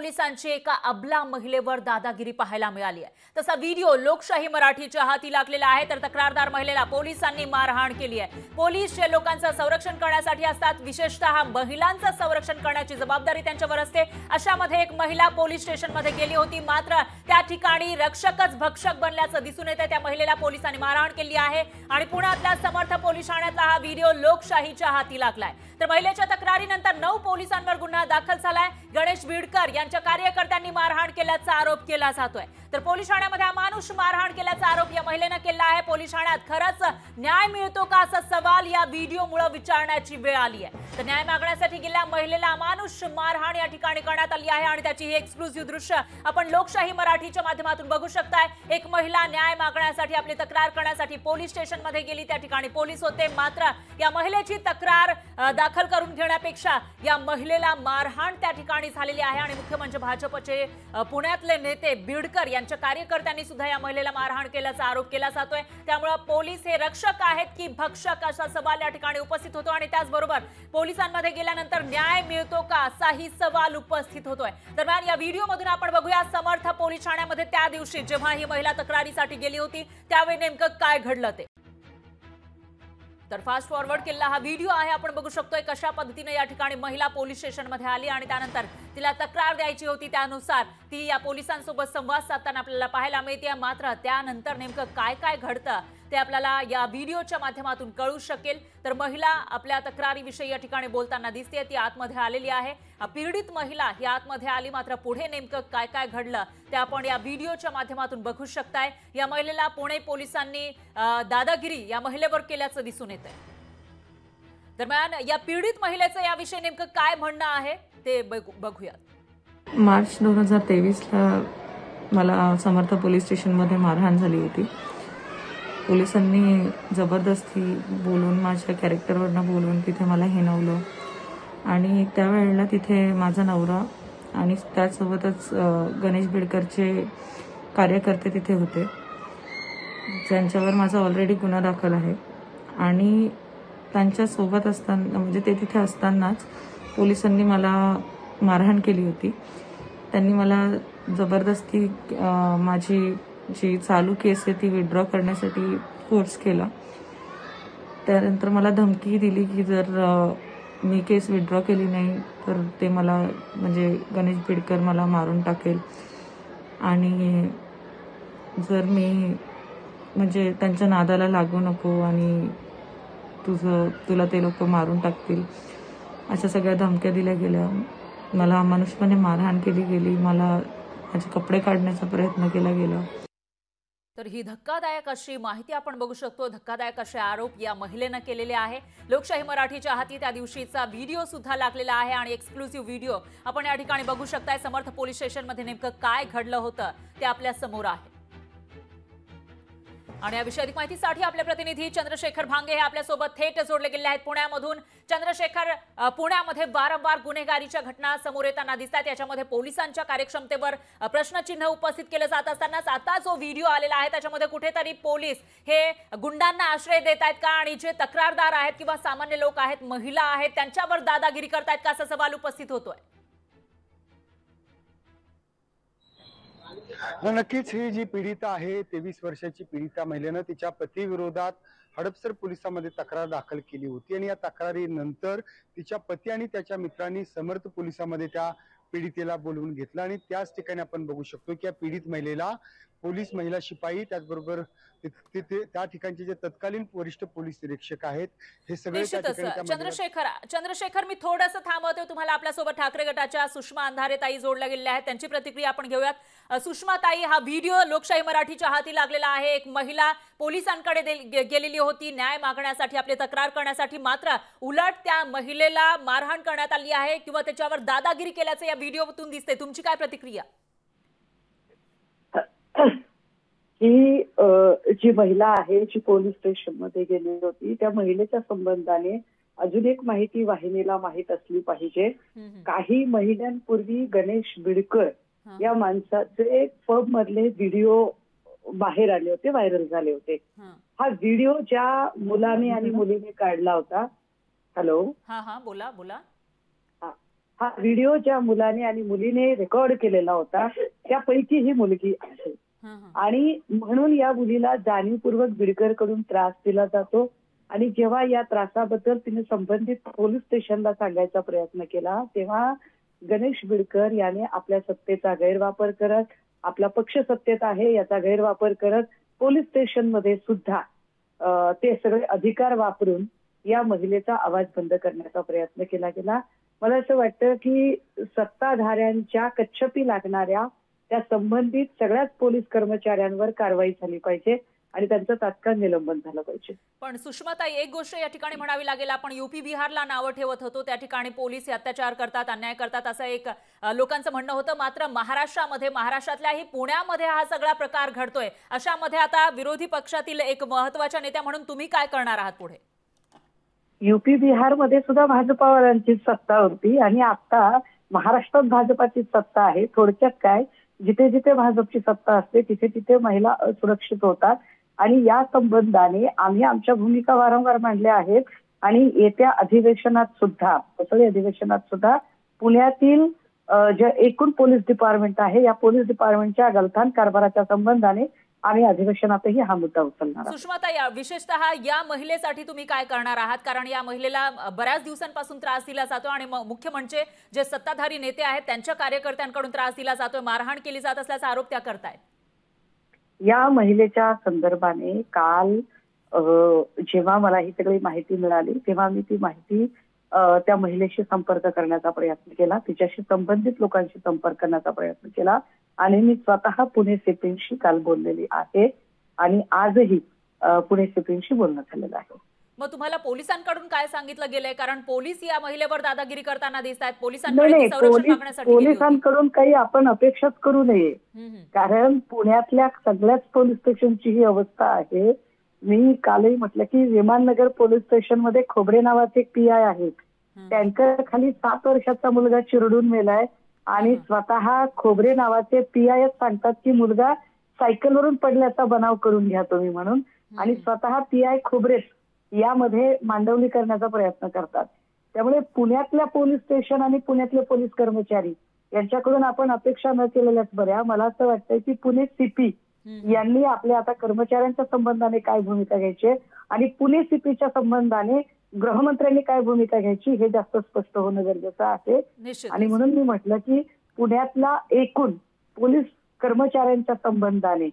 पोलिसांची एका अबला महिलेवर दादागिरी पाहायला मिळाली आहे। तसा व्हिडिओ लोकशाही मराठीच्या हाती लागलेला आहे। तर तक्रारदार महिलेला पोलिसांनी मारहाण केली आहे। पोलीस जे लोकांचं संरक्षण करण्यासाठी असतात, विशेषतः महिलांचं संरक्षण करण्याची जबाबदारी त्यांच्यावर असते। अशामध्ये एक महिला पोलीस स्टेशनमध्ये गेली होती, मात्र त्या ठिकाणी रक्षकच भक्षक बनल्याचं दिसून येते। त्या महिलेला पोलिसांनी मारहाण केली आहे आणि पुण्यातल्या समर्थ पोलीस ठाण्यातला हा व्हिडिओ लोकशाहीच्या हाती लागलाय। तर महिलेच्या तक्रारीनंतर 9 पोलिसांवर गुन्हा दाखल झालाय। गणेश बिडकर यांच्या कार्यकर्त्यांनी मारहाण केल्याचा आरोप केला जातोय। तर पोलीस ठाण्यामध्ये अमानुष मारहाण केल्याचा आरोप या महिलेने केला आहे। पोलीस ठाण्यात खरंच न्याय मिळतो का असा सवाल या व्हिडिओमुळे विचारण्याची वेळ आली आहे। तर न्याय मागण्यासाठी गेलेल्या महिलेला अमानुष मारहाण या ठिकाणी करण्यात आली आहे आणि त्याची ही एक्सक्लुसिव्ह दृश्य आपण लोकशाही मराठीच्या माध्यमातून बघू शकताय। एक महिला न्याय मागण्यासाठी, आपली तक्रार करण्यासाठी पोलीस स्टेशनमध्ये गेली। त्या ठिकाणी पोलीस होते, मात्र या महिलेची तक्रार दाखल करून घेण्यापेक्षा या महिलेला मारहाण त्या ठिकाणी झालेली आहे। आणि मुख्य म्हणजे भाजपचे पुण्यातले नेते बिडकर यांच्या कार्यकर्त्यांनी सुद्धा या महिलेला मारहाण केल्याचा आरोप केला जातोय। त्यामुळे पोलीस हे रक्षक आहेत की भक्षक असा सवाल या ठिकाणी उपस्थित होतो आणि त्याचबरोबर पोलिसांमध्ये गेल्यानंतर न्याय मिळतो का असाही सवाल उपस्थित होतोय। दरम्यान या व्हिडिओमधून आपण बघूया समर्थ पोलीस ठाण्यामध्ये त्या दिवशी जेव्हा ही महिला तक्रारीसाठी गेली होती त्यावेळी नेमकं काय घडलं ते। तर फास्ट फॉरवर्ड केलेला हा व्हिडिओ आहे, आपण बघू शकतोय कशा पद्धतीने या ठिकाणी महिला पोलीस स्टेशनमध्ये आली आणि त्यानंतर तिला तक्रार द्यायची होती, त्यानुसार ती या पोलिसांसोबत संवाद साधताना आपल्याला पाहायला मिळते। मात्र त्यानंतर नेमकं काय काय घडतं ते आपल्याला या व्हिडिओच्या माध्यमातून कळू शकेल। तर महिला आपल्या तक्रारीविषयी या ठिकाणी बोलताना दिसते, ती आतमध्ये आलेली आहे। पीडित महिला ही आतमध्ये आली, मात्र पुढे नेमकं काय काय घडलं ते आपण या व्हिडिओच्या माध्यमातून बघू शकताय। या महिलेला पुणे पोलिसांनी दादागिरी या महिलेवर केल्याचं दिसून येतंय। दरम्यान या पीडित महिलेचं याविषयी नेमकं काय म्हणणं आहे ते बघूया। मार्च 2023 ला मला समर्थ पोलीस स्टेशनमध्ये मारहाण झाली होती। पोलिसांनी जबरदस्ती बोलून, माझ्या कॅरेक्टरवरनं बोलून तिथे मला हिणवलं आणि त्यावेळेला तिथे माझा नवरा आणि त्यासोबतच गणेश बिडकरचे कार्यकर्ते तिथे होते, ज्यांच्यावर माझा ऑलरेडी गुन्हा दाखल आहे। आणि त्यांच्यासोबत असताना, म्हणजे ते तिथे असतानाच पोलिसांनी मला मारहाण केली होती। त्यांनी मला जबरदस्ती माझी जी चालू केस आहे ती विड्रॉ करण्यासाठी फोर्स केला। त्यानंतर मला धमकी दिली की जर मी केस विड्रॉ केली नाही तर ते मला, म्हणजे गणेश बिडकर मला मारून टाकेल आणि जर मी, म्हणजे त्यांच्या नादाला लागू नको आणि तुला ते लोक मारून टाकतील, अशा सगळ्या धमक्या दिल्या गेल्या। मला अमानुषपणे मारहाण केली गेली, मला माझे कपडे काढण्याचा प्रयत्न केला गेला। तर ही धक्कादायक अशी माहिती आपण बघू शकतो, धक्कादायक असे आरोप या महिलेने केलेले आहे। लोकशाही मराठीच्या हाती त्या दिवशीचा व्हिडिओ सुद्धा लागलेला आहे आणि एक्सक्लुसिव्ह व्हिडिओ आपण या ठिकाणी बघू शकताय। समर्थ पोलीस स्टेशनमध्ये नेमकं काय घडलं होतं ते आपल्या समोर आहे आणि याविषयी अधिक माहितीसाठी आपले प्रतिनिधी चंद्रशेखर भांगे हे आपल्या सोबत थेट जोडले गेले आहेत पुण्यामधून। चंद्रशेखर, पुण्यामध्ये वारंवार गुन्हेगारीच्या घटना समोर येताना दिसतात, याच्यामध्ये पोलिसांच्या कार्यक्षमतेवर प्रश्नचिन्ह उपस्थित केले जात असतानाच आता जो व्हिडिओ आलेला आहे त्याच्यामध्ये कुठेतरी पोलीस हे गुंडांना आश्रय देत आहेत का आणि जे तक्रारदार आहेत किंवा सामान्य लोक आहेत, महिला आहेत, त्यांच्यावर दादागिरी करतायत का असा सवाल उपस्थित होतोय। नक्कीच ही जी पीडिता आहे, 23 वर्षाची पीडिता महिलेनं तिच्या पतीविरोधात हडपसर पोलिसांमध्ये तक्रार दाखल केली होती आणि या तक्रारीनंतर तिच्या पती आणि त्याच्या मित्रांनी समर्थ पोलिसांमध्ये त्या पीडितेला बोलवून घेतलं आणि त्याच ठिकाणी आपण बघू शकतो की या पीडित महिलेला पोलीस महिला शिपाई, त्याचबरोबर त्या ठिकाणचे जे तत्कालीन वरिष्ठ पोलीस निरीक्षक आहेत हे सगळे चंद्रशेखर, मी थोडंसं थांबवतोय तुम्हाला। आपल्यासोबत ठाकरे गटाच्या सुषमा अंधारे ताई जोडल्या गेलेल्या आहेत, त्यांची प्रतिक्रिया आपण घेऊयात। सुषमा ताई, हा व्हिडिओ लोकशाही मराठीच्या हाती लागलेला आहे। एक महिला पोलिसांकडे गेलेली होती न्याय मागण्यासाठी, आपली तक्रार करण्यासाठी, मात्र उलट त्या महिलेला मारहाण करण्यात आली आहे किंवा त्याच्यावर दादागिरी केल्याचं या व्हिडिओतून दिसते। तुमची काय प्रतिक्रिया? ही जी महिला आहे, जी पोलीस स्टेशन मध्ये गेली होती, त्या महिलेच्या संबंधाने अजून एक माहिती वाहिनीला माहित असली पाहिजे। काही महिन्यांपूर्वी गणेश बिडकर या माणसाचे पब मधले व्हिडिओ बाहेर आले होते, व्हायरल झाले होते। हा व्हिडिओ ज्या मुलाने आणि मुलीने काढला होता, हॅलो, बोला बोला, हा व्हिडिओ ज्या मुलाने आणि मुलीने रेकॉर्ड केलेला होता त्यापैकी ही मुलगी आहे. आणि म्हणून या मुलीला जाणीवपूर्वक बिडकरकडून त्रास दिला जातो. आणि जेव्हा या त्रासाबद्दल तिने संबंधित पोलीस स्टेशनला सांगायचा प्रयत्न केला तेव्हा गणेश बिडकर याने आपल्या सत्तेचा गैरवापर करत, आपला पक्ष सत्तेत आहे याचा गैरवापर करत पोलीस स्टेशनमध्ये सुद्धा ते सगळे अधिकार वापरून या महिलेचा आवाज बंद करण्याचा प्रयत्न केला गेला. मला असं वाटतं की सत्ताधाऱ्यांच्या कच्छपी लागणाऱ्या त्या संबंधित सगळ्याच पोलीस कर्मचाऱ्यांवर कारवाई झाली पाहिजे आणि त्यांचं तात्काळ निलंबन झालं पाहिजे. पण सुषमाताई, एक गोष्ट या ठिकाणी म्हणावी लागेल, आपण यूपी बिहारला नावं ठेवत होतो, त्या ठिकाणी पोलीस अत्याचार करतात, अन्याय करतात असं एक लोकांचं म्हणणं होतं. मात्र महाराष्ट्रातल्याही पुण्यामध्ये हा सगळा प्रकार घडतोय. अशामध्ये आता विरोधी पक्षातील एक महत्त्वाच्या नेत्या म्हणून तुम्ही काय करणार आहात पुढे? यूपी बिहारमध्ये सुद्धा भाजपावाल्यांची सत्ता होती आणि आता महाराष्ट्रात भाजपाची सत्ता आहे. थोडक्यात काय, जिथे जिथे भाजपची सत्ता असते तिथे तिथे महिला असुरक्षित होतात आणि या संबंधाने आम्ही आमच्या भूमिका वारंवार मांडल्या आहेत. आणि येत्या अधिवेशनात सुद्धा, सगळ्या अधिवेशनात सुद्धा पुण्यातील जे एकूण पोलीस डिपार्टमेंट आहे या पोलीस डिपार्टमेंटच्या गलथान कारभाराच्या संबंधाने आम्ही अधिवेशनातही हा मुद्दा उचलणार आहोत. सुषमाताई, विशेषतः या महिलेसाठी तुम्ही काय करणार आहात? कारण या महिलेला बऱ्याच दिवसांपासून त्रास दिला जातो आणि मुख्य म्हणजे जे सत्ताधारी नेते आहेत त्यांच्या कार्यकर्त्यांकडून त्रास दिला जातोय, मारहाण केली जात असल्याचा आरोप त्या करतायत. या महिलेच्या संदर्भाने काल जेव्हा मला ही सगळी माहिती मिळाली तेव्हा मी ती माहिती त्या महिलेशी संपर्क करण्याचा प्रयत्न केला, तिच्याशी संबंधित लोकांशी संपर्क करण्याचा प्रयत्न केला आणि मी स्वतः पुणे सीपीशी काल बोललेली आहे आणि आजही पुणे सीपीशी बोलणं झालेलं आहे. मग तुम्हाला पोलिसांकडून काय सांगितलं गेलंय? कारण पोलीस या महिलेवर दादागिरी करताना दिसत आहेत. पोलिसांकडून काही आपण अपेक्षाच करू नये, कारण पुण्यातल्या सगळ्याच पोलीस स्टेशनची ही अवस्था आहे. मी कालही म्हटलं की विमाननगर पोलीस स्टेशन मध्ये खोबरे नावाचे एक पीआय आहेत, त्यांच्या खाली 7 वर्षाचा मुलगा चिरडून मेलाय आणि स्वतः खोबरे नावाचे पीआय सांगतात की मुलगा सायकलवरून पडल्याचा बनाव करून घ्या तुम्ही म्हणून, आणि स्वतः पीआय खोबरेच यामध्ये मांडवली करण्याचा प्रयत्न करतात. त्यामुळे पुण्यातल्या पोलीस स्टेशन आणि पुण्यातले पोलीस कर्मचारी यांच्याकडून आपण अपेक्षा न केलेल्याच बऱ्या. मला असं वाटतंय की पुणे सीपी यांनी आपल्या आता कर्मचाऱ्यांच्या संबंधाने काय भूमिका घ्यायची आणि पुणे सीपीच्या संबंधाने गृहमंत्र्यांनी काय भूमिका घ्यायची हे जास्त स्पष्ट होणं गरजेचं आहे. आणि म्हणून मी म्हटलं की पुण्यातला एकूण पोलीस कर्मचाऱ्यांच्या संबंधाने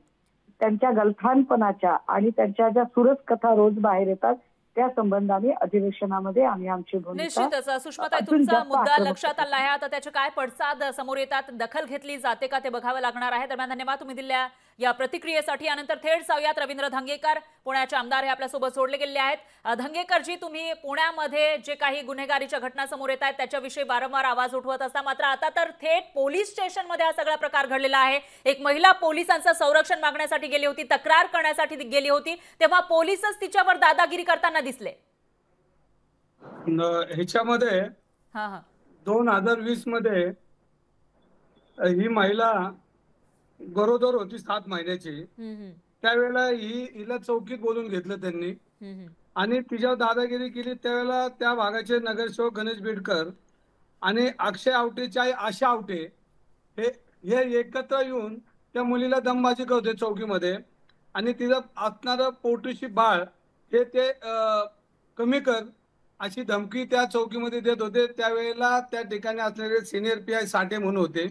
त्यांच्या गलथानपणाच्या आणि त्यांच्या ज्या सुरस कथा रोज बाहेर येतात त्या संबंधाने अधिवेशनामध्ये आम्ही आमची भूमिका. निश्चितच सुषमाताई, तुमचा मुद्दा लक्षात आला आहे. आता त्याचे काय पडसाद समोर येतात, दखल घेतली जाते का ते बघावं लागणार आहे. दरम्यान धन्यवाद तुम्ही दिलेल्या या प्रतिक्रियेसाठी. यानंतर थेट जाऊयात रवींद्र धंगेकर, पुण्याचे आमदार हे आपल्यासोबत जोडले गेले आहेत. धंगेकरजी, तुम्ही पुण्यामध्ये जे काही गुन्हेगारीच्या घटना समोर येत आहेत त्याच्याविषयी वारंवार आवाज उठवत असता, मात्र आता तर थेट पोलीस स्टेशनमध्ये हा सगळा प्रकार घडलेला आहे. एक महिला पोलिसांचं संरक्षण मागण्यासाठी गेली होती, तक्रार करण्यासाठी गेली होती, तेव्हा पोलीसच तिच्यावर दादागिरी करताना दिसले. ह्याच्यामध्ये 2020 मध्ये ही महिला गरोदर होती 7 महिन्याची. त्यावेळेला हिला चौकीत बोलून घेतलं त्यांनी आणि तिच्यावर दादागिरी केली. त्यावेळेला त्या भागाचे नगरसेवक गणेश बिडकर आणि अक्षय आवटेची आई आशा आवटे हे एकत्र येऊन त्या मुलीला दमबाजी करत होते चौकीमध्ये आणि तिचं असणारं पोटूशी बाळ हे ते कमी कर अशी धमकी त्या चौकीमध्ये देत होते. त्यावेळेला त्या ठिकाणी असलेले सिनियर पीआय साठे म्हणून होते,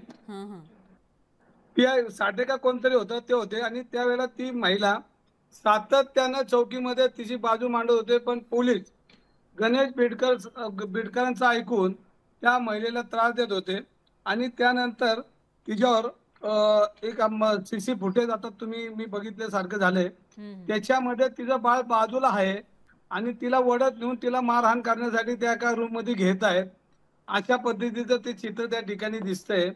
पीआय साठे का कोणतरी होतं ते होते. आणि त्यावेळेला ती महिला सातत्यानं चौकीमध्ये तिची बाजू मांडत होते, पण पोलीस गणेश बिडकरांचं ऐकून त्या महिलेला त्रास देत होते. आणि त्यानंतर तिच्यावर एक सीसी फुटेज आता मी बघितल्यासारखं झालंय, त्याच्यामध्ये तिचं बाळ बाजूला आहे आणि तिला ओढत नेऊन तिला मारहाण करण्यासाठी त्या एका रूम मध्ये घेत आहेत. अशा पद्धतीचं ते चित्र त्या ठिकाणी दिसतंय.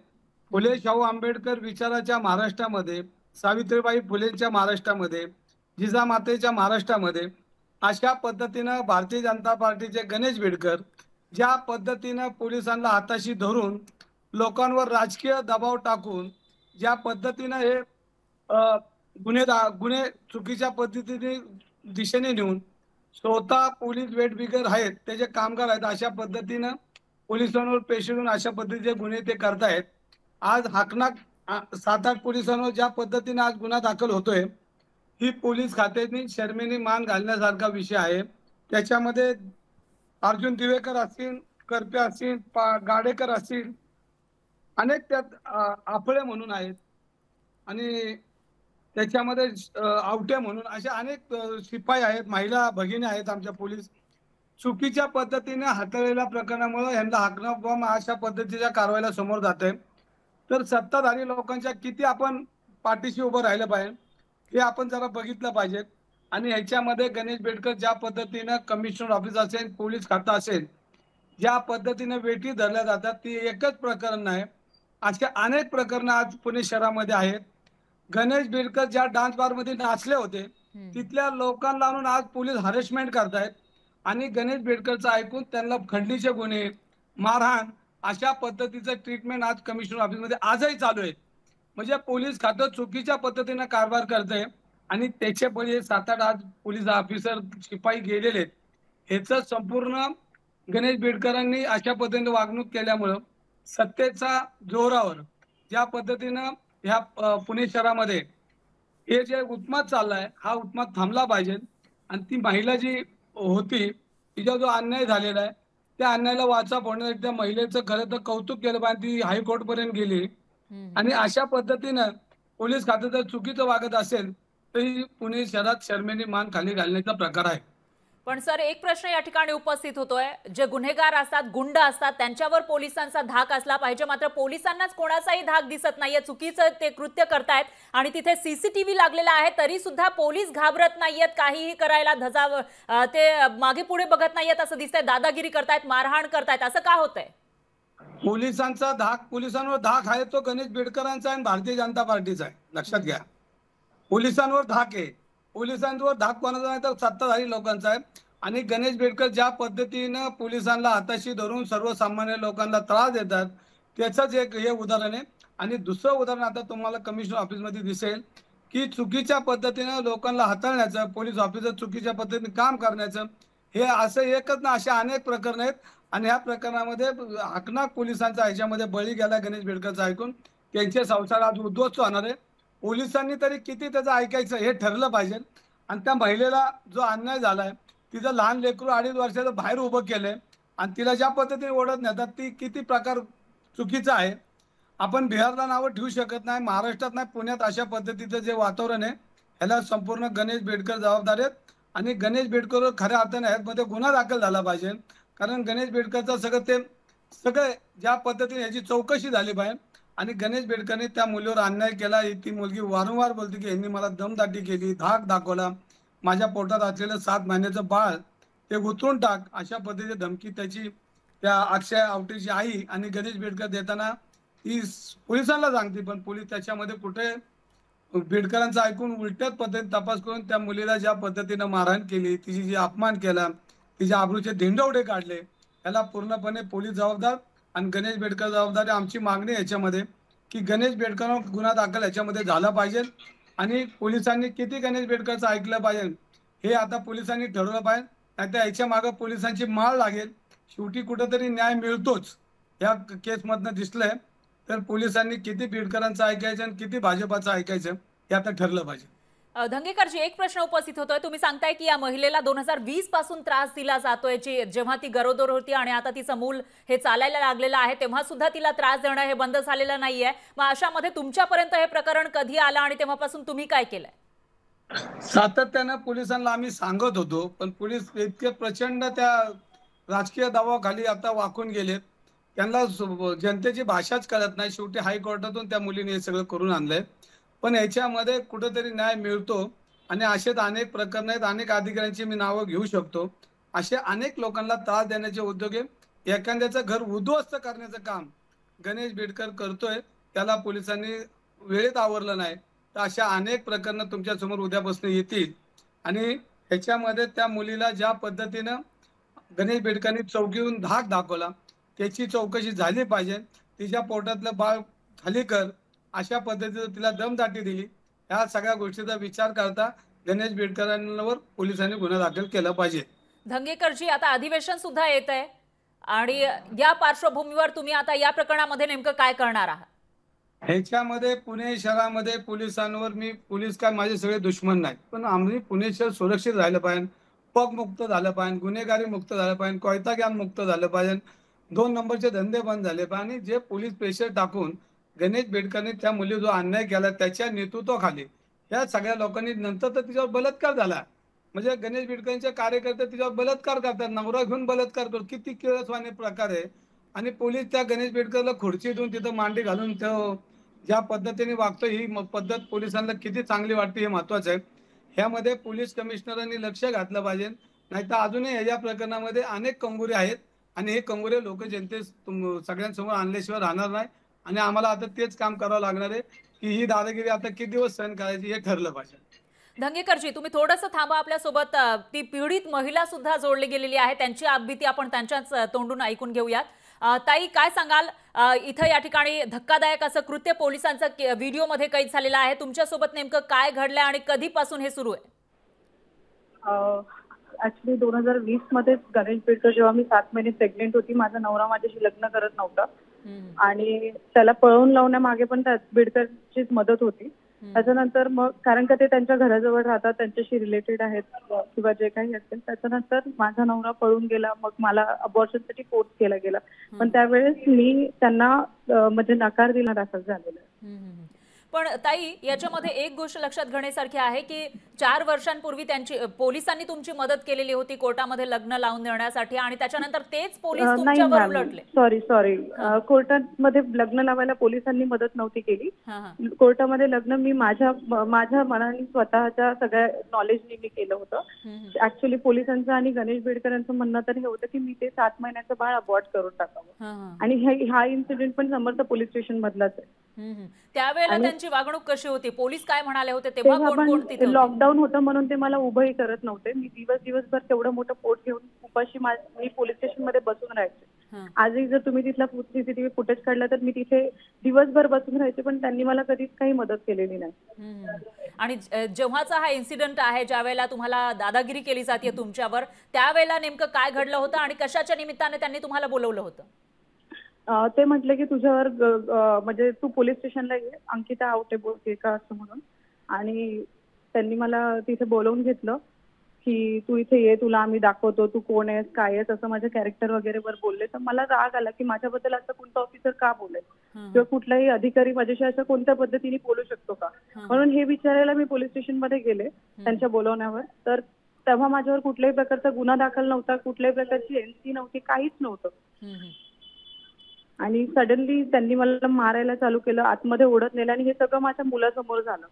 फुले शाहू आंबेडकर विचाराच्या महाराष्ट्रामध्ये, सावित्रीबाई फुलेंच्या महाराष्ट्रामध्ये, जिजामातेच्या महाराष्ट्रामध्ये अशा पद्धतीनं भारतीय जनता पार्टीचे गणेश बिडकर ज्या पद्धतीनं पोलिसांना हाताशी धरून लोकांवर राजकीय दबाव टाकून ज्या पद्धतीनं हे गुन्हे चुकीच्या पद्धतीने दिशेने नेऊन स्वतः पोलीस वेटबिगर आहेत, त्याचे कामगार आहेत, अशा पद्धतीनं पोलिसांवर पेशडून अशा पद्धतीचे गुन्हे ते करतायत. आज हाकनाक 7-8 पोलिसांवर ज्या पद्धतीने आज गुन्हा दाखल होतोय, ही पोलीस खात्याने शर्मेने मान घालण्यासारखा विषय आहे. त्याच्यामध्ये अर्जुन दिवेकर असतील, करपे असतील, गाडेकर असतील, अनेक त्यात आपळे म्हणून आहेत आणि त्याच्यामध्ये आवटे म्हणून असे अनेक शिपाई आहेत, महिला भगिनी आहेत. आमच्या पोलीस चुकीच्या पद्धतीने हाताळलेल्या प्रकरणामुळे यांना हाकणं बॉम्ब अशा पद्धतीच्या कारवाईला समोर जाते. तर सत्ताधारी लोकांच्या किती आपण पाठीशी उभं राहिलं पाहिजे हे आपण जरा बघितलं पाहिजे. आणि ह्याच्यामध्ये गणेश बेडकर ज्या पद्धतीनं कमिशनर ऑफिस असेल, पोलीस खातं असेल, ज्या पद्धतीने वेठी धरल्या जातात ती एकच प्रकरण नाही, अशा अनेक प्रकरणं आज पुणे शहरामध्ये आहेत. गणेश बेडकर ज्या डान्स बार मध्ये नाचले होते तिथल्या लोकांना आणून आज पोलीस हॅरेसमेंट करतायत आणि गणेश बेडकरचं ऐकून त्यांना खंडणीचे गुन्हे, मारहाण अशा पद्धतीचं ट्रीटमेंट आज कमिशनर ऑफिसमध्ये आजही चालू आहे. म्हणजे पोलीस खातं चुकीच्या पद्धतीने कारभार करतंय आणि त्याचे बळी 7-8 आज पोलीस ऑफिसर शिपाई गेलेले आहेत. ह्याचं संपूर्ण गणेश बेडकरांनी अशा पद्धतीने वागणूक केल्यामुळं सत्तेचा जोरावर ज्या पद्धतीनं ह्या पुणे शहरामध्ये हे जे उत्माद चाललाय हा उत्माद थांबला पाहिजे. आणि ती महिला जी होती तिचा जो अन्याय झालेला आहे त्या अन्यायाला वाचा फोडण्यासाठी त्या महिलेचं खरं तर कौतुक केलं पाहिजे. ती हायकोर्ट पर्यंत गेली आणि अशा पद्धतीनं पोलीस खातं जर चुकीचं वागत असेल तरी पुणे शहरात शर्मेने मान खाली घालण्याचा प्रकार आहे. पण सर, एक प्रश्न या ठिकाणी उपस्थित होतोय, जे गुन्हेगार असतात, गुंड असतात, त्यांच्यावर पोलिसांचा धाक असला पाहिजे, मात्र पोलिसांनाच कोणाचाही धाक दिसत नाहीये. चुकीचं ते कृत्य करतायत आणि तिथे सीसीटीव्ही लागलेला आहे तरी सुद्धा पोलीस घाबरत नाहीयेत काहीही करायला, ते मागे पुढे बघत नाहीयेत असं दिसतंय. दादागिरी करतायत, मारहाण करतायत, असं का होतंय? पोलिसांचा धाक, पोलिसांवर धाक आहे तो गणेश बेडकरांचा आणि भारतीय जनता पार्टीचा आहे, लक्षात घ्या. पोलिसांवर धाक आहे. पोलिसांवर धाक कोणाचा नाही तर सत्ताधारी लोकांचा आहे. आणि गणेश बेडकर ज्या पद्धतीनं पोलिसांना हाताशी धरून सर्वसामान्य लोकांना त्रास देतात त्याचंच एक हे उदाहरण आहे. आणि दुसरं उदाहरण आता तुम्हाला कमिशनर ऑफिसमध्ये दिसेल की चुकीच्या पद्धतीनं लोकांना हाताळण्याचं, पोलीस ऑफिसर चुकीच्या पद्धतीने काम करण्याचं, हे असं एकच ना असे अनेक प्रकरण आहेत. आणि ह्या प्रकरणामध्ये हाकनाक पोलिसांचा ह्याच्यामध्ये बळी गेला गणेश बेडकरचं ऐकून त्यांचे संसार आज उद्ध्वस्त होणार आहे. पोलिसांनी तरी किती त्याचं ऐकायचं हे ठरलं पाहिजे. आणि त्या महिलेला जो अन्याय झालाय, तिचं लहान लेकरू 2.5 वर्षाचं बाहेर उभं केलंय आणि तिला ज्या पद्धतीने ओढत नेतात ती किती प्रकार चुकीचा आहे. आपण बिहारला नावं ठेवू शकत नाही, महाराष्ट्रात नाही, पुण्यात अशा पद्धतीचं जे वातावरण आहे ह्याला संपूर्ण गणेश बेडकर जबाबदार आहेत. आणि गणेश बेडकर खऱ्या अर्थाने ह्यामध्ये गुन्हा दाखल झाला पाहिजे. कारण गणेश बेडकरचं सगळे ज्या पद्धतीने याची चौकशी झाली पाहिजे. आणि गणेश बेडकरने त्या मुलीवर अन्याय केला. ती मुलगी वारंवार बोलते की यांनी मला दमदाटी केली, धाक दाखवला, माझ्या पोटात असलेलं 7 महिन्याचं बाळ ते उतरून टाक अशा पद्धतीची धमकी त्याची त्या अक्षय आवटेची आई आणि गणेश बेडकर देताना ती पोलिसांना सांगते. पण पोलीस त्याच्यामध्ये कुठे बेडकरांचं ऐकून उलट्याच पद्धतीने तपास करून त्या मुलीला ज्या पद्धतीनं मारहाण केली, तिची जी अपमान केला, तिच्या आबरूचे धिंडवडे काढले, याला पूर्णपणे पोलीस जबाबदार आणि गणेश बेडकर जबाबदारी. आमची मागणी याच्यामध्ये की गणेश बेडकरांवर गुन्हा दाखल याच्यामध्ये झाला पाहिजे. आणि पोलिसांनी किती गणेश बेडकरचं ऐकलं पाहिजे हे आता पोलिसांनी ठरवलं पाहिजे. नाहीतर याच्या मागे पोलिसांची माळ लागेल. शेवटी कुठेतरी न्याय मिळतोच या केसमधनं दिसलंय. तर पोलिसांनी किती बेडकरांचं ऐकायचं आणि किती भाजपाचं ऐकायचं हे आता ठरलं पाहिजे. धंगेकरजी, एक प्रश्न उपस्थित होतोय. तुम्ही सांगताय की या महिलेला 2020 पासून त्रास दिला जातोय, जेव्हा ती गरोदर होती आणि आता तिचं मूल हे चालायला लागलेलं आहे तेव्हा सुद्धा तिला त्रास देणं हे बंद झालेलं नाहीये. मग अशामध्ये तुमच्यापर्यंत हे प्रकरण कधी आलं आणि तेव्हापासून तुम्ही काय केलंय? सातत्यानं पोलिसांना आम्ही सांगत होतो, पण पोलीस इतके प्रचंड त्या राजकीय दबावाखाली आता वाकून गेलेत. त्यांना जनतेची भाषाच कळत नाही. शेवटी हायकोर्टातून त्या मुलीने हे सगळं करून आणलंय. पण याच्यामध्ये कुठेतरी न्याय मिळतो. आणि असेच अनेक प्रकरण आहेत. अनेक अधिकाऱ्यांची मी नावं घेऊ शकतो. असे अनेक लोकांना त्रास देण्याचे उद्योग आहे. एखाद्याचं घर उद्ध्वस्त करण्याचं काम गणेश बेडकर करतोय, त्याला पोलिसांनी वेळेत आवरलं नाही तर अशा अनेक प्रकरणं तुमच्या समोर उद्यापासून येतील. आणि ह्याच्यामध्ये त्या मुलीला ज्या पद्धतीनं गणेश बेडकरांनी चौकीहून धाक दाखवला त्याची चौकशी झाली पाहिजे. तिच्या पोटातलं बाळ खाली कर अशा पद्धतीनं तिला दमदाटी दिली. ह्या सगळ्या गोष्टीचा विचार करता गणेश बेडकरांवर पोलिसांनी गुन्हा दाखल केला पाहिजे. धंगेकरजी, आता अधिवेशन सुद्धा येत आहे. आणि या पार्श्वभूमीवर तुम्ही आता या प्रकरणामध्ये नेमकं काय करणार आहात? ह्याच्यामध्ये पुणे शहरामध्ये पोलिसांवर पोलीस काय माझे सगळे दुश्मन नाहीत, पण आम्ही पुणे शहर सुरक्षित राहिलं पाहिजे, पगमुक्त झालं पाहिजे, गुन्हेगारी मुक्त झालं पाहिजे, कोयता ज्ञान मुक्त झालं पाहिजे, 2 नंबरचे धंदे बंद झाले पाहिजे. आणि जे पोलीस प्रेशर टाकून गणेश बेडकरने त्या मुली जो अन्याय केला त्याच्या नेतृत्वाखाली या सगळ्या लोकांनी नंतर तर तिच्यावर बलात्कार झाला. म्हणजे गणेश बेडकरांचे कार्यकर्ते तिच्यावर बलात्कार करतात, नवरा घेऊन बलात्कार करतो. किती किळसवाने प्रकार आहे. आणि पोलीस त्या गणेश बेडकरला खुर्ची देऊन तिथं मांडी घालून ज्या पद्धतीने वागतो ही पद्धत पोलिसांना किती चांगली वाटते हे महत्वाचं आहे. ह्यामध्ये पोलीस कमिशनरांनी लक्ष घातलं पाहिजे, नाहीतर अजूनही या प्रकरणामध्ये अनेक कंगोरे आहेत आणि हे कंगोरे लोक सगळ्यांसमोर आणल्याशिवाय राहणार नाही. आणि आम्हाला आता तेच काम करावं लागणार आहे की ही दादागिरी आता किती दिवस सहन करायची हे ठरलं पाहिजे. धंगेकरजी, तुम्ही थोडंसं थांबा. आपल्यासोबत ती पीडित महिला सुद्धा जोडली गेलेली आहे, त्यांची आपबीती आपण त्यांच्याच तोंडून ऐकून घेऊयात. ताई, काय सांगाल? इथं या ठिकाणी धक्कादायक असं कृत्य पोलिसांचं व्हिडिओमध्ये कैद झालेलं आहे. तुमच्यासोबत नेमकं काय घडलंय आणि कधीपासून हे सुरू आहे? ऍक्च्युली 2020 मध्ये गणेश बेडकर जेव्हा मी 7 महिने प्रेग्नेंट होती, माझा नवरा माझ्याशी लग्न करत नव्हता आणि त्याला पळवून लावण्यामागे पण त्या बेडकरचीच मदत होती. त्याच्यानंतर मग कारण का ते त्यांच्या घराजवळ राहतात, त्यांच्याशी रिलेटेड आहेत किंवा जे काही असेल, त्याच्यानंतर माझा नवरा पळून गेला. मग मला अबॉर्शनसाठी फोर्स केला गेला, पण त्यावेळेस मी त्यांना म्हणजे नकार दिला दाखल झालेला. पण ताई, याच्यामध्ये एक गोष्ट लक्षात घेण्यासारखी आहे की 4 वर्षांपूर्वी पोलिसांनी तुमची मदत केलेली होती कोर्टामध्ये लग्न लावून देण्यासाठी आणि त्याच्यानंतर तेच पोलीस तुमच्यावर उलटले. सॉरी, कोर्टामध्ये लग्न लावायला पोलिसांनी मदत नव्हती केली. कोर्टामध्ये लग्न मी माझ्या मनाने स्वतःच्या सगळ्या नॉलेजने मी केलं होतं. ऍक्च्युली पोलिसांचं आणि गणेश बेडकरांचं म्हणणं तर हे होतं की मी ते 7 महिन्याचं बाळ अबॉर्ट करून टाकावं. आणि हा इन्सिडेंट पण समर्थ पोलीस स्टेशन मधलाच आहे. त्यावेळेला त्यांची वागणूक कशी होती? पोलीस काय म्हणाले होते तेव्हा? लॉकडाऊन होतं म्हणून ते मला उभंही करत नव्हते. मी दिवसभर तेवढं मोठं पोट घेऊन उपाशी मी पोलीस स्टेशन मध्ये बसून राहायचे. आजही जर तुम्ही तिथला सीसीटीव्ही फुटेज काढला तर मी तिथे दिवसभर बसून राहायचे, पण त्यांनी मला कधीच काही मदत केलेली नाही. आणि जेव्हाचा हा इन्सिडेंट आहे, ज्या वेळेला तुम्हाला दादागिरी केली जाते तुमच्यावर, त्यावेळेला नेमकं काय घडलं होतं आणि कशाच्या निमित्ताने त्यांनी तुम्हाला बोलवलं होतं? ते म्हटले की तुझ्यावर म्हणजे तू पोलीस स्टेशनला ये, अंकिता आवटे बोलते का असं म्हणून. आणि त्यांनी मला तिथे बोलवून घेतलं की तू इथे ये, तुला आम्ही दाखवतो तू कोण आहेस काय आहेस, असं माझ्या कॅरेक्टर वगैरे वर बोलले. तर मला राग आला की माझ्याबद्दल असं कोणतं ऑफिसर का बोलेल किंवा कुठलाही अधिकारी माझ्याशी असं कोणत्या पद्धतीने बोलू शकतो का, म्हणून हे विचारायला मी पोलीस स्टेशन मध्ये गेले त्यांच्या बोलवण्यावर. तर तेव्हा माझ्यावर कुठल्याही प्रकारचा गुन्हा दाखल नव्हता, कुठल्याही प्रकारची एनसी नव्हती, काहीच नव्हतं. आणि सडनली त्यांनी मला मारायला चालू केलं, आतमध्ये ओढत नेलं आणि हे सगळं माझ्या मुलासमोर झालं.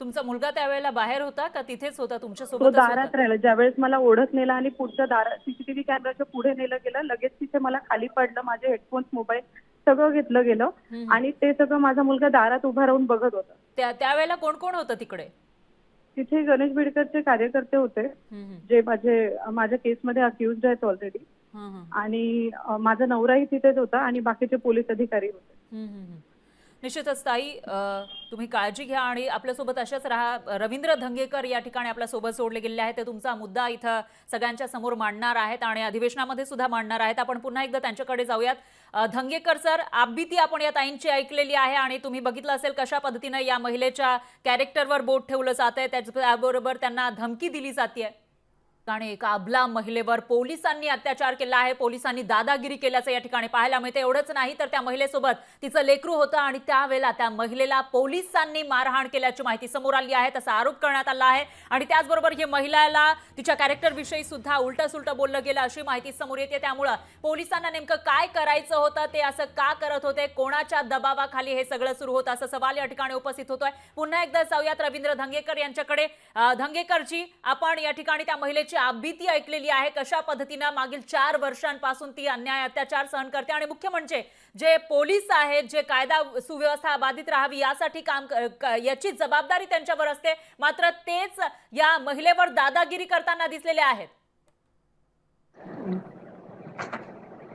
तुमचा मुलगा त्यावेळेला बाहेर होता का तिथेच होता तुमच्यासोबत? तो दारात राहिला. ज्यावेळेस मला ओढत नेला आणि पुढच्या दारात सीसीटीव्ही कॅमेराच्या पुढे नेलं गेलं, लगेच तिथे मला खाली पडलं, माझे हेडफोन्स मोबाईल सगळं घेतलं गेलं आणि ते सगळं माझा मुलगा दारात उभा राहून बघत होता. त्यावेळेला कोण कोण होतं तिकडे? तिथे गणेश बेडकरचे कार्यकर्ते होते जे माझ्या केसमध्ये अक्युज्ड आहेत ऑलरेडी, आणि माझा नवराही तिथेच होता आणि बाकीचे पोलीस अधिकारी होते. निश्चितच ताई, तुम्ही काळजी घ्या आणि आपल्यासोबत अशाच राहा. रवींद्र धंगेकर या ठिकाणी आपल्या सोबत जोडले गेलेले आहेत. ते तुमचा मुद्दा इथं सगळ्यांच्या समोर मांडणार आहेत आणि अधिवेशनामध्ये सुद्धा मांडणार आहेत. आपण पुन्हा एकदा त्यांच्याकडे जाऊयात. धंगेकर सर, आपबीती आपण या ताईंची ऐकलेली आहे आणि तुम्ही बघितलं असेल कशा पद्धतीने या महिलेच्या कॅरेक्टरवर बोट ठेवलं जात आहे, त्याचबरोबर त्यांना धमकी दिली जाते आणि एका अबला महिलेवर पोलिसांनी अत्याचार केला आहे, पोलिसांनी दादागिरी केल्याचं या ठिकाणी पाहायला मिळते. एवढंच नाही तर त्या महिलेसोबत तिचं लेकरू होतं आणि त्यावेळेला त्या महिलेला पोलिसांनी मारहाण केल्याची माहिती समोर आली आहे, तसा आरोप करण्यात आला आहे. आणि त्याचबरोबर ही महिलाला तिच्या कॅरेक्टर विषयी सुद्धा उलट सुलट बोललं गेलं अशी माहिती समोर येते. त्यामुळं पोलिसांना नेमकं काय करायचं होतं, ते असं का करत होते, कोणाच्या दबावाखाली हे सगळं सुरू होतं, असा सवाल या ठिकाणी उपस्थित होतोय. पुन्हा एकदा जाऊयात रवींद्र धंगेकर यांच्याकडे. धंगेकरजी, आपण या ठिकाणी त्या महिलेची आपबीती ऐकलेली आहे, कशा पद्धतीने मागील 4 वर्षांपासून ती अन्याय अत्याचार सहन करते आणि मुख्य म्हणजे जे पोलीस आहेत, जे कायदा सुव्यवस्था बाधित राहावी यासाठी काम याची जबाबदारी त्यांच्यावर असते, मात्र तेच या महिलेवर दादागिरी करताना दिसलेले आहेत.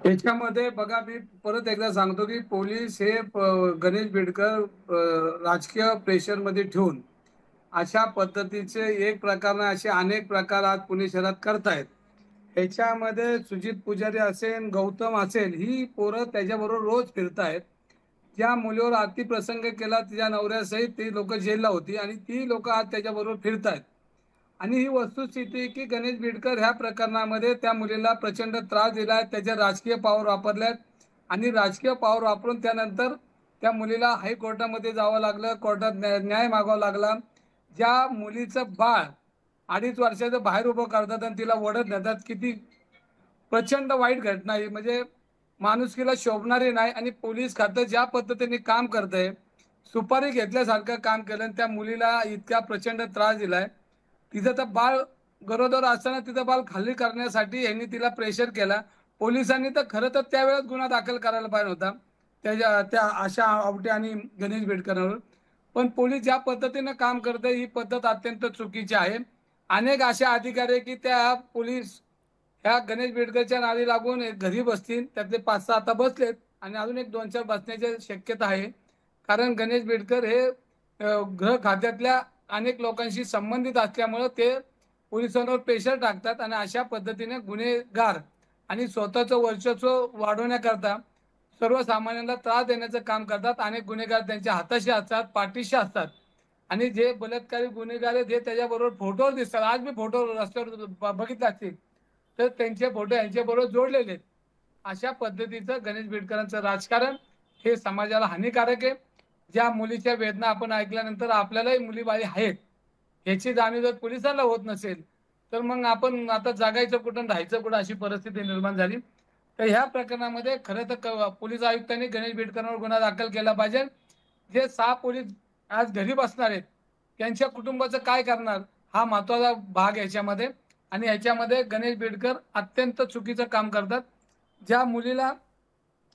याच्यामध्ये बघा, मी परत एकदा सांगतो की पोलीस हे गणेश बेडकर राजकीय प्रेशर मध्ये ठेवून अशा पद्धतीचे एक प्रकार असे अनेक प्रकार आज पुणे शहरात करतायत. ह्याच्यामध्ये सुजित पुजारी असेल, गौतम असेल, ही पोरं त्याच्याबरोबर रोज फिरतायत. ज्या मुलीवर अतिप्रसंग केला तिच्या नवऱ्यासहित ती लोक जेलला होती आणि ती लोक आज त्याच्याबरोबर फिरतायत. आणि ही वस्तुस्थिती की गणेश बीडकर ह्या प्रकरणामध्ये त्या मुलीला प्रचंड त्रास दिलाय, त्याच्या राजकीय पॉवर वापरल्यात आणि राजकीय पॉवर वापरून त्यानंतर त्या मुलीला हायकोर्टामध्ये जावं लागलं, कोर्टात न्याय मागावा लागला. ज्या मुलीचं बाळ 2.5 वर्षाचं बाहेर उभं करतात आणि तिला ओढत नेतात, किती प्रचंड वाईट घटना आहे. म्हणजे माणुसकीला शोभणारी नाही. आणि पोलीस खातं ज्या पद्धतीने काम करतंय, सुपारी घेतल्यासारखं काम केलं आणि त्या मुलीला इतका प्रचंड त्रास दिलाय. तिचं तर बाळ गरोदर असताना तिचं बाळ खाली करण्यासाठी यांनी तिला प्रेशर केला. पोलिसांनी तर खरं तर त्यावेळेस गुन्हा दाखल करायला पाहिजे होता त्या आशा आवटे आणि गणेश बीडकरांवर. पण पोलीस ज्या पद्धतीनं काम करते ही पद्धत अत्यंत चुकीची आहे. अनेक अशा अधिकारी की त्या पोलीस ह्या गणेश बीडकरच्या नादी लागून घरी बसतील, त्यातले 5-6 आता बसलेत आणि अजून एक 2-4 बसण्याची शक्यता आहे. कारण गणेश बीडकर हे गृह खात्यातल्या अनेक लोकांशी संबंधित असल्यामुळे ते पोलिसांवर प्रेशर टाकतात आणि अशा पद्धतीने गुन्हेगार आणि स्वतःचं वर्चस्व वाढवण्याकरता सर्वसामान्यांना त्रास देण्याचं काम करतात. अनेक गुन्हेगार त्यांच्या हाताशी असतात, पाठीशी असतात आणि जे बलात्कारी गुन्हेगार आहेत हे त्याच्याबरोबर फोटोवर दिसतात. आज मी फोटो रस्त्यावर बघितले असतील तर त्यांचे फोटो यांच्याबरोबर जोडलेले आहेत. अशा पद्धतीचं गणेश बीडकरांचं राजकारण हे समाजाला हानिकारक आहे. ज्या मुलीच्या वेदना आपण ऐकल्यानंतर आपल्यालाही मुलीबाळी आहेत याची जाणीव जर पोलिसांना होत नसेल तर मग आपण आता जगायचं कुठं, राहायचं कुठं, अशी परिस्थिती निर्माण झाली. तर ह्या प्रकरणामध्ये खरं तर पोलीस आयुक्तांनी गणेश बीडकरांवर गुन्हा दाखल केला पाहिजे. जे 6 पोलीस आज घरी बसणार आहेत त्यांच्या कुटुंबाचं काय करणार हा महत्वाचा भाग याच्यामध्ये. आणि याच्यामध्ये गणेश बीडकर अत्यंत चुकीचं काम करतात. ज्या मुलीला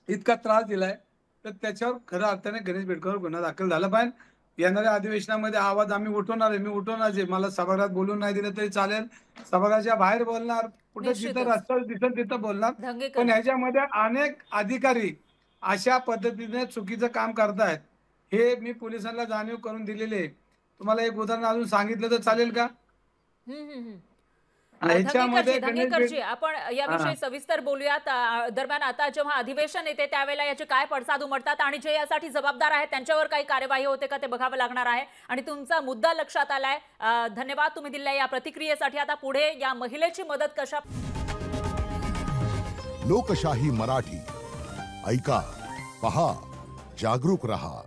इतका त्रास दिलाय तर त्याच्यावर खऱ्या अर्थाने गणेश बीडकरवर गुन्हा दाखल झाला पाहिजे. येणाऱ्या अधिवेशनामध्ये आवाज आम्ही उठवणार आहे, मी उठवणार आहे. मला सभागृहात बोलून नाही दिलं तरी चालेल, सभागृहाच्या बाहेर बोलणार, कुठे जिथं रस्त्यावर दिसेल तिथं बोलणार. पण ह्याच्यामध्ये अनेक अधिकारी अशा पद्धतीने चुकीचं काम करतायत हे मी पोलिसांना जाणीव करून दिलेली आहे. तुम्हाला एक उदाहरण अजून सांगितलं तर चालेल का? धंगेकरजी, आपण याविषयी सविस्तर बोलूयात. दरम्यान आता जेव्हा अधिवेशन येते त्यावेळेला याचे काय पडसाद उमटतात आणि जे यासाठी जबाबदार आहेत त्यांच्यावर काही कार्यवाही होते का ते बघावं लागणार आहे. आणि तुमचा मुद्दा लक्षात आलाय, धन्यवाद तुम्ही दिलेल्या या प्रतिक्रियेसाठी. आता पुढे या महिलेची मदत कशा? लोकशाही मराठी ऐका, पहा, जागरूक रहा.